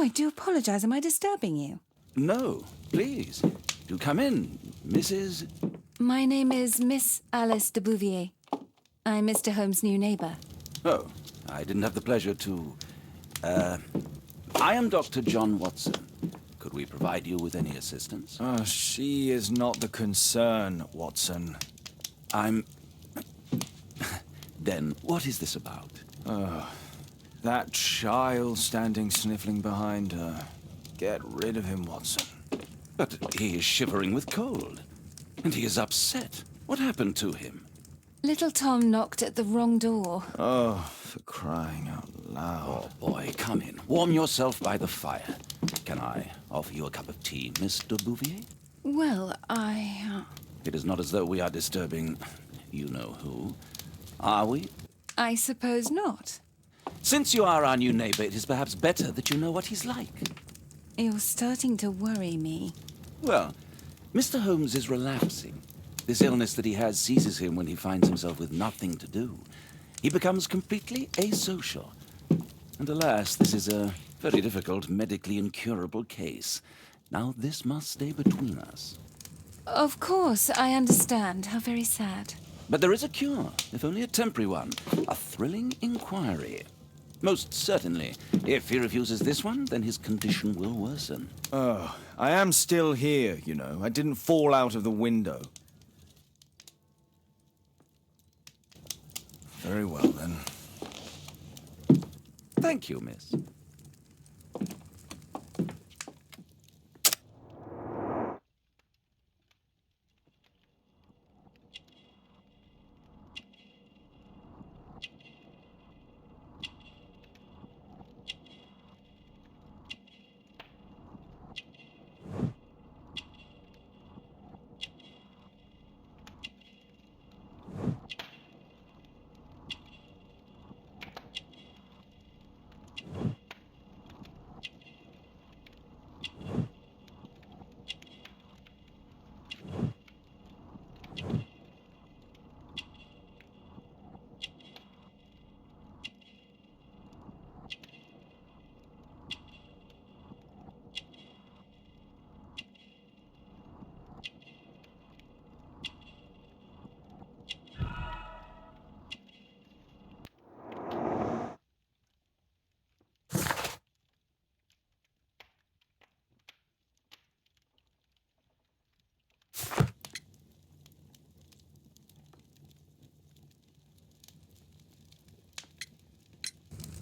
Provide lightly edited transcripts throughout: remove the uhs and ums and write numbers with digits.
I do apologize. Am I disturbing you? No, please. Do come in, Mrs. My name is Miss Alice de Bouvier. I'm Mr. Holmes' new neighbor. Oh, I didn't have the pleasure to... I am Dr. John Watson. Could we provide you with any assistance? She is not the concern, Watson. I'm... Then, what is this about? That child standing sniffling behind her. Get rid of him, Watson. But he is shivering with cold. And he is upset. What happened to him? Little Tom knocked at the wrong door. Oh, for crying out loud. Oh, boy, come in. Warm yourself by the fire. Can I offer you a cup of tea, Mr. Bouvier? Well, It is not as though we are disturbing you-know-who, are we? I suppose not. Since you are our new neighbor, it is perhaps better that you know what he's like. You're starting to worry me. Well, Mr. Holmes is relapsing. This illness that he has seizes him when he finds himself with nothing to do. He becomes completely asocial. And alas, this is a very difficult, medically incurable case. Now, this must stay between us. Of course, I understand. How very sad. But there is a cure, if only a temporary one. A thrilling inquiry. Most certainly. If he refuses this one, then his condition will worsen. Oh, I am still here, you know. I didn't fall out of the window. Very well, then. Thank you, miss.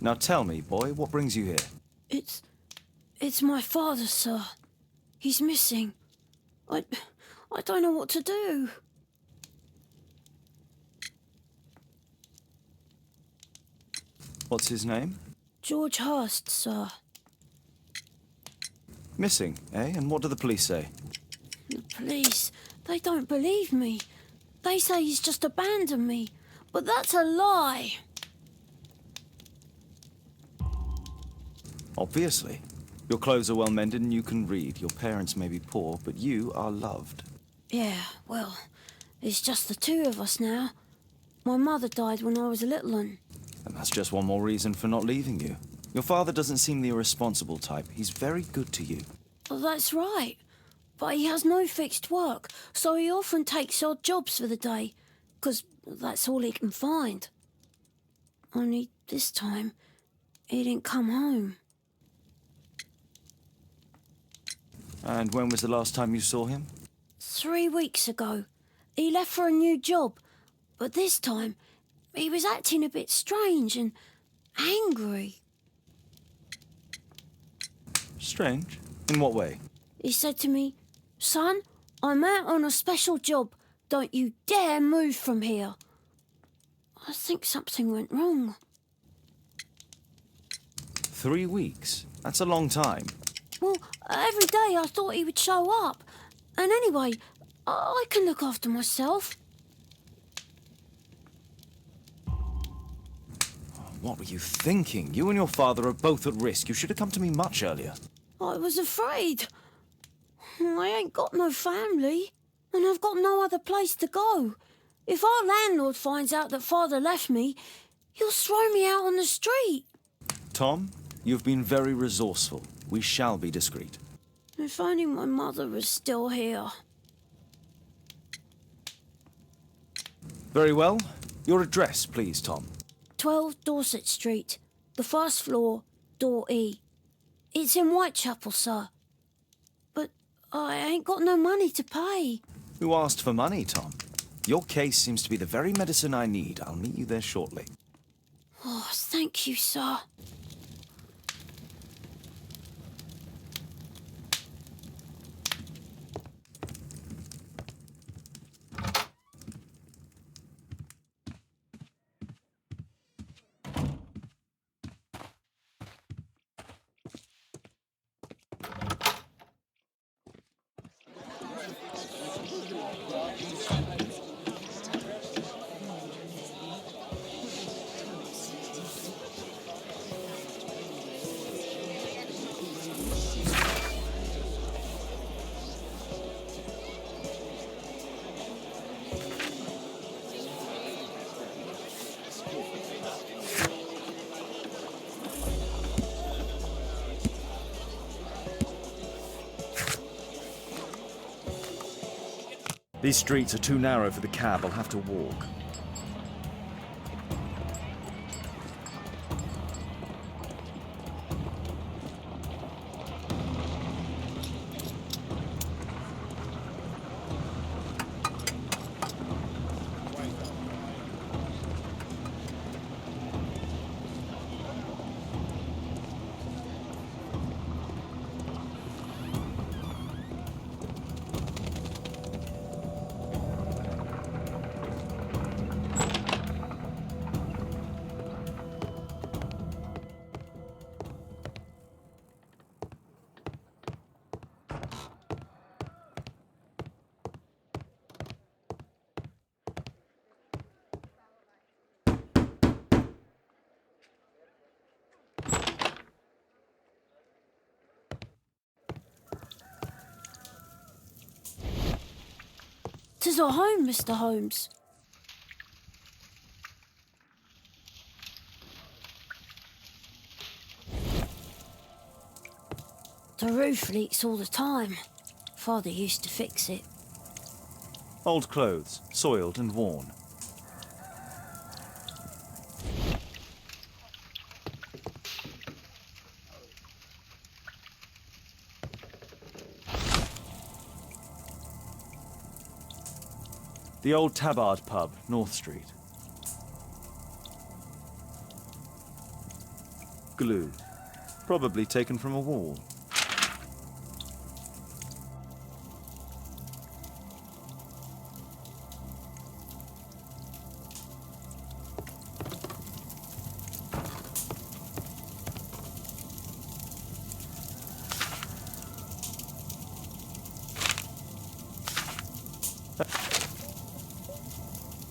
Now tell me, boy, what brings you here? It's my father, sir. He's missing. I don't know what to do. What's his name? George Hurst, sir. Missing, eh? And what do the police say? The police, they don't believe me. They say he's just abandoned me. But that's a lie. Obviously. Your clothes are well mended and you can read. Your parents may be poor, but you are loved. Yeah, well, it's just the two of us now. My mother died when I was a little one. And that's just one more reason for not leaving you. Your father doesn't seem the irresponsible type. He's very good to you. Well, that's right. But he has no fixed work, so he often takes odd jobs for the day, 'cause that's all he can find. Only this time, he didn't come home. And when was the last time you saw him? 3 weeks ago. He left for a new job, but this time he was acting a bit strange and angry. Strange? In what way? He said to me, "Son, I'm out on a special job. Don't you dare move from here." I think something went wrong. 3 weeks? That's a long time. Well, every day I thought he would show up. And anyway, I can look after myself. What were you thinking? You and your father are both at risk. You should have come to me much earlier. I was afraid. I ain't got no family, and I've got no other place to go. If our landlord finds out that Father left me, he'll throw me out on the street. Tom, you've been very resourceful. We shall be discreet. If only my mother was still here. Very well. Your address, please, Tom. 12 Dorset Street, the first floor, door E. It's in Whitechapel, sir. But I ain't got no money to pay. Who asked for money, Tom? Your case seems to be the very medicine I need. I'll meet you there shortly. Oh, thank you, sir. These streets are too narrow for the cab. I'll have to walk. Tis our home, Mr. Holmes. The roof leaks all the time. Father used to fix it. Old clothes, soiled and worn. The old Tabard pub, North Street. Glue. Probably taken from a wall.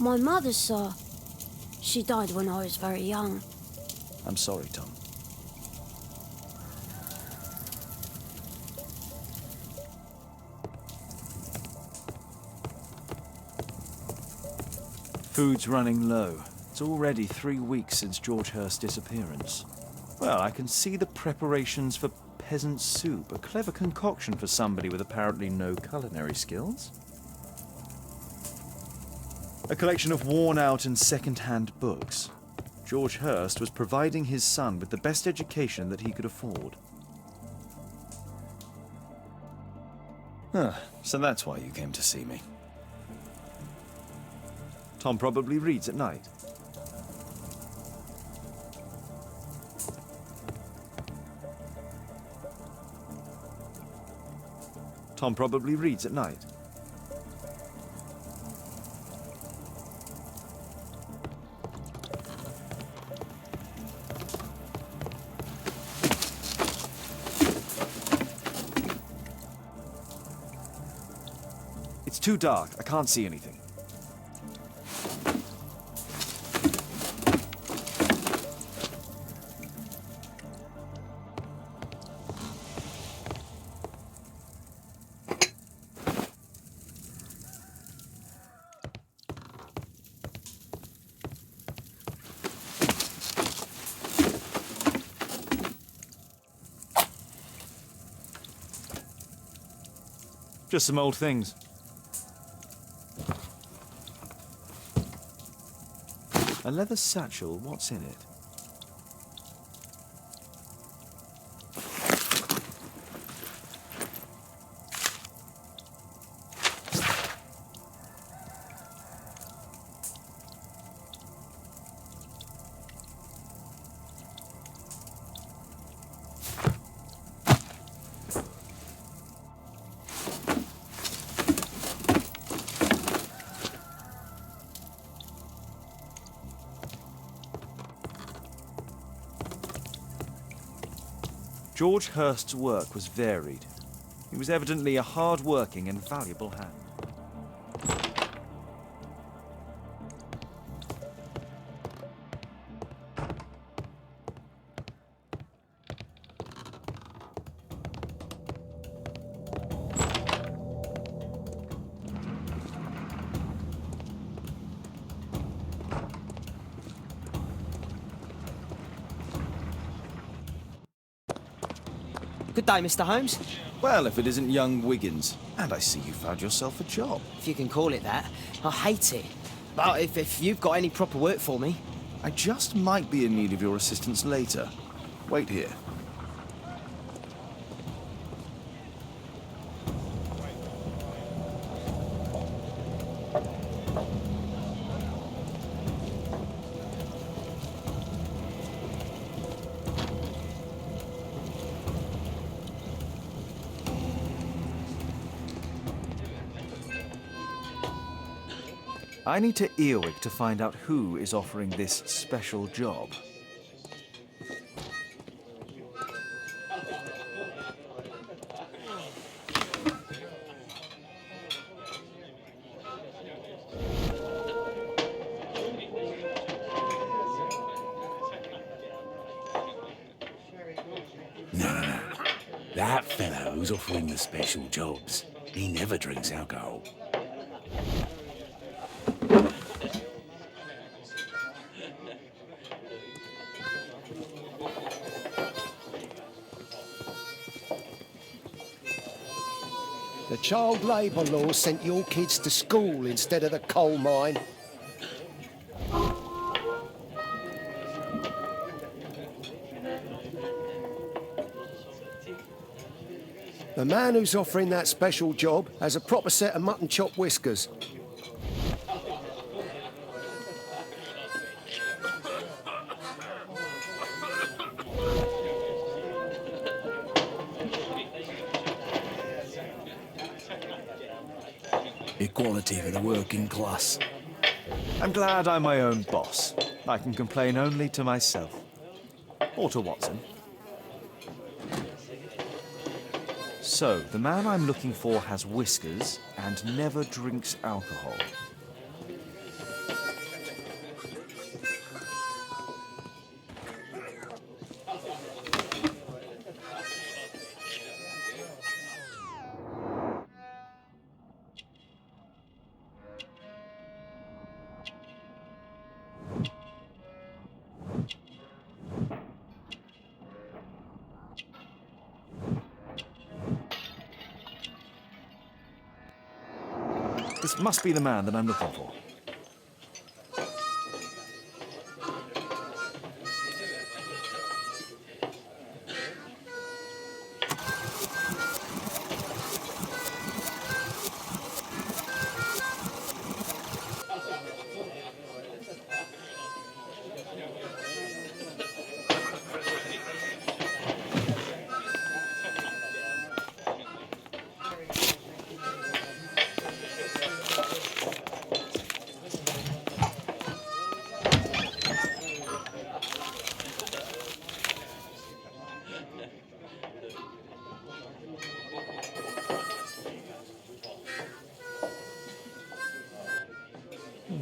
My mother, sir. She died when I was very young. I'm sorry, Tom. Food's running low. It's already 3 weeks since George Hurst's disappearance. Well, I can see the preparations for peasant soup, a clever concoction for somebody with apparently no culinary skills. A collection of worn-out and second-hand books. George Hurst was providing his son with the best education that he could afford. So that's why you came to see me. Tom probably reads at night. Tom probably reads at night. It's too dark. I can't see anything. Just some old things. A leather satchel, what's in it? George Hurst's work was varied. He was evidently a hard-working and valuable hand. Good day, Mr. Holmes. Well, if it isn't young Wiggins. And I see you found yourself a job. If you can call it that. I hate it. But if you've got any proper work for me... I just might be in need of your assistance later. Wait here. I need to Earwig to find out who is offering this special job. No. That fellow who's offering the special jobs, he never drinks alcohol. The child labour law sent your kids to school instead of the coal mine. The man who's offering that special job has a proper set of mutton chop whiskers. Equality for the working class. I'm glad I'm my own boss. I can complain only to myself. Or to Watson. So, the man I'm looking for has whiskers and never drinks alcohol. This must be the man that I'm looking for.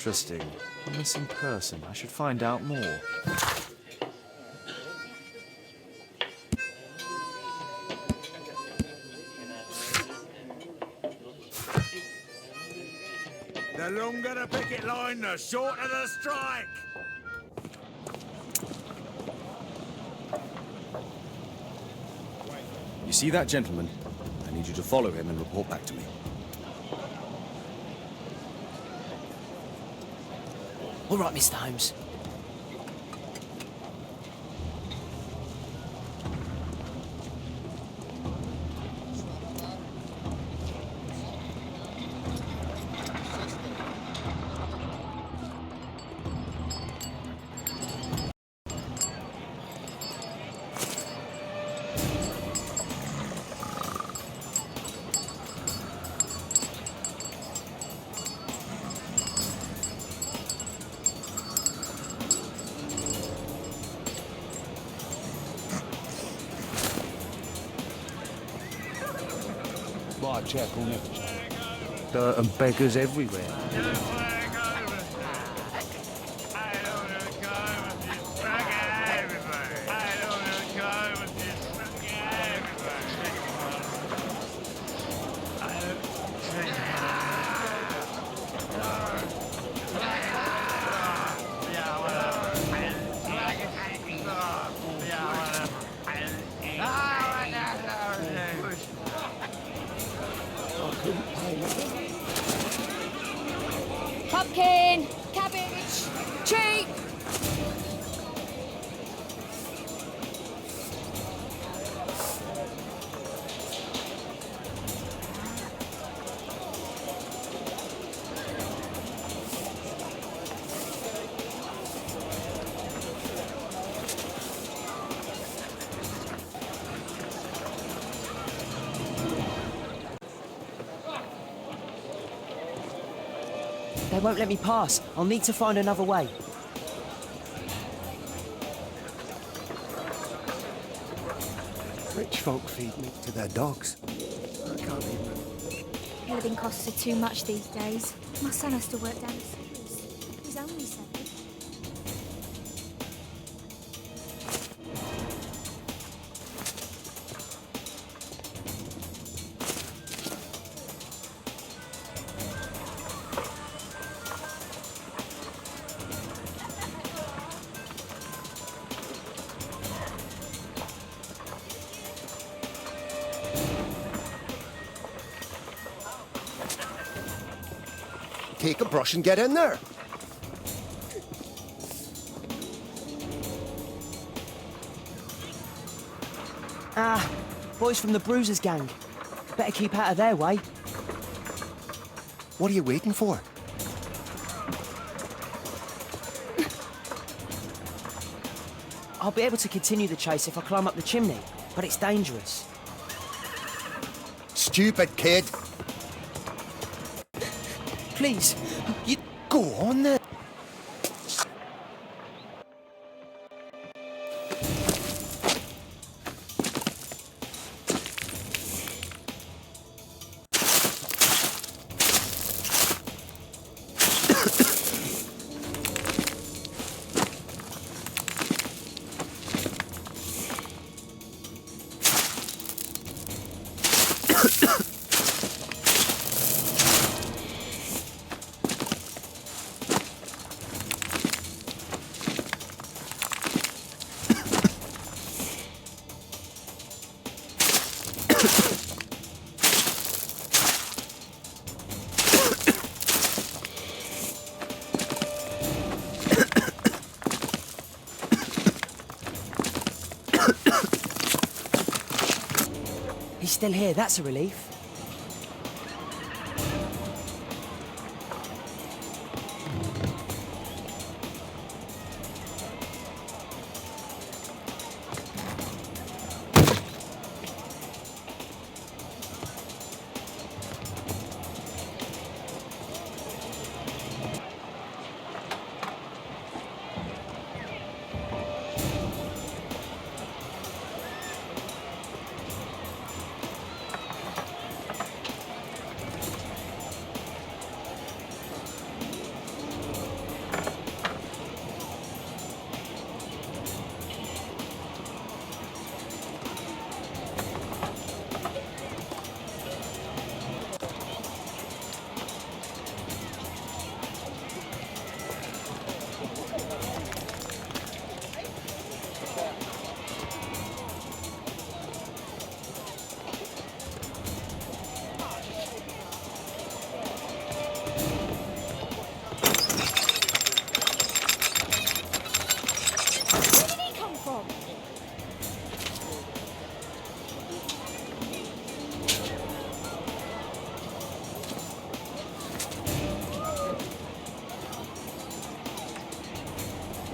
Interesting. A missing person. I should find out more. The longer the picket line, the shorter the strike. You see that gentleman? I need need you to follow him and report back to me. All right, Mr. Holmes. My chap will never change. Dirt and beggars everywhere. Pumpkin! Cabbage! Cheap! They won't let me pass. I'll need to find another way. Rich folk feed meat to their dogs. I can't even... Living costs are too much these days. My son has to work down the sewers. He's only 7. Take a brush and get in there. Ah, boys from the Bruisers gang. Better keep out of their way. What are you waiting for? I'll be able to continue the chase if I climb up the chimney, but it's dangerous. Stupid kid. Please, you... Go on then. He's still here, that's a relief.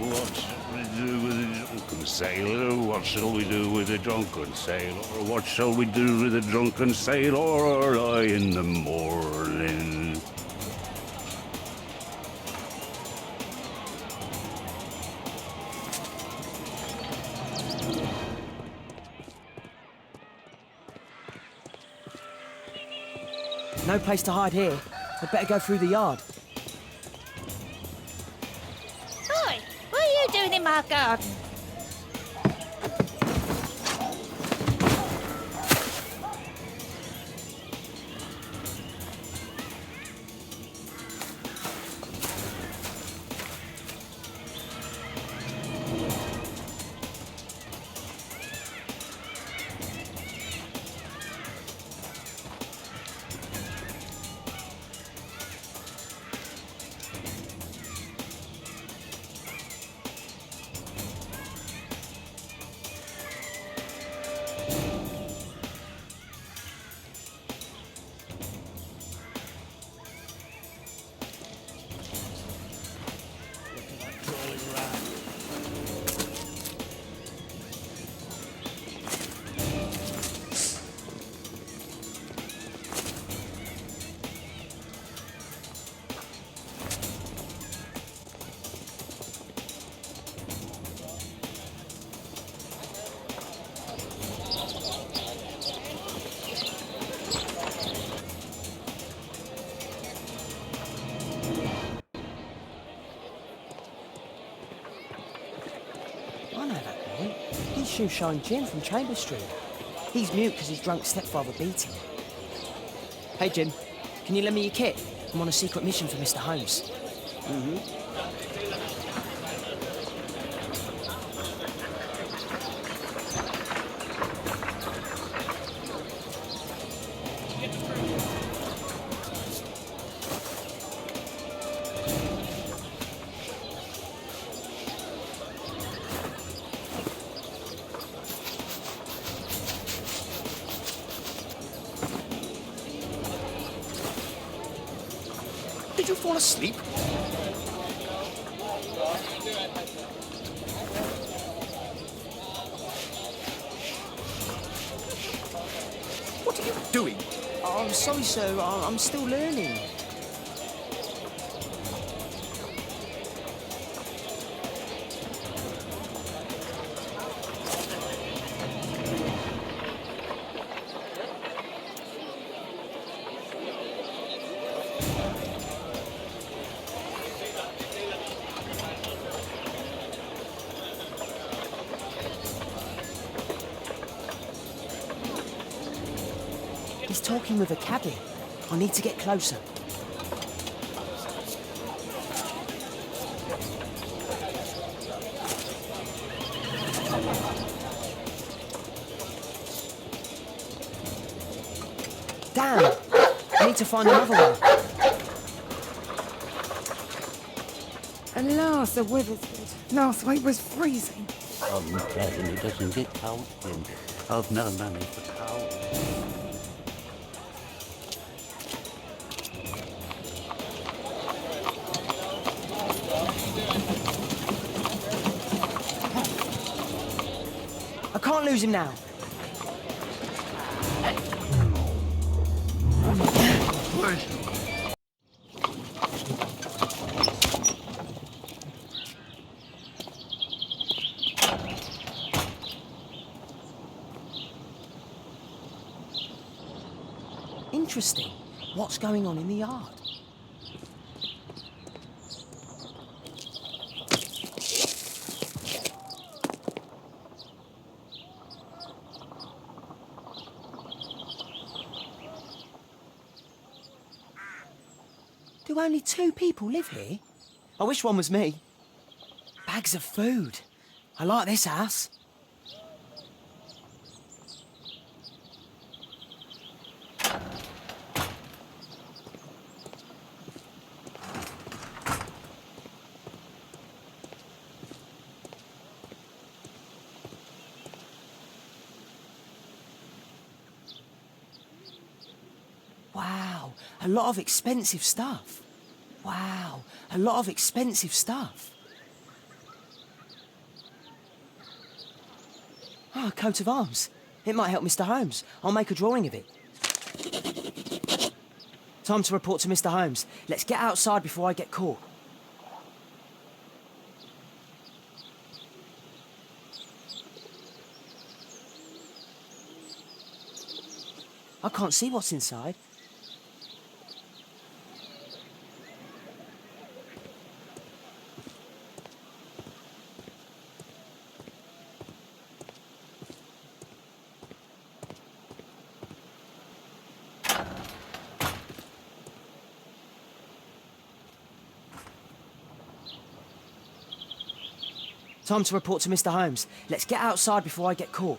What shall we do with the drunken sailor? What shall we do with the drunken sailor? What shall we do with the drunken sailor early in the morning? No place to hide here. I'd better go through the yard. Hi, what are you doing in my garden? I know that boy. He's Shoeshine Jim from Chamber Street. He's mute because his drunk stepfather beat him. Hey, Jim, can you lend me your kit? I'm on a secret mission for Mr. Holmes. Did you fall asleep? What are you doing? Oh, I'm sorry, sir. I'm still learning. He's talking with a cabby. I need to get closer. Damn! I need to find another one. At last, the weather's good. Last week was freezing. I'm telling you, it doesn't get cold, Jim. I've no money for cold. I can't lose him now. Interesting. What's going on in the yard? Do only 2 people live here? I wish one was me. Bags of food. I like this house. Wow, a lot of expensive stuff. Wow, a lot of expensive stuff. Oh, a coat of arms. It might help Mr. Holmes. I'll make a drawing of it. Time to report to Mr. Holmes. Let's get outside before I get caught. I can't see what's inside. Time to report to Mr. Holmes. Let's get outside before I get caught.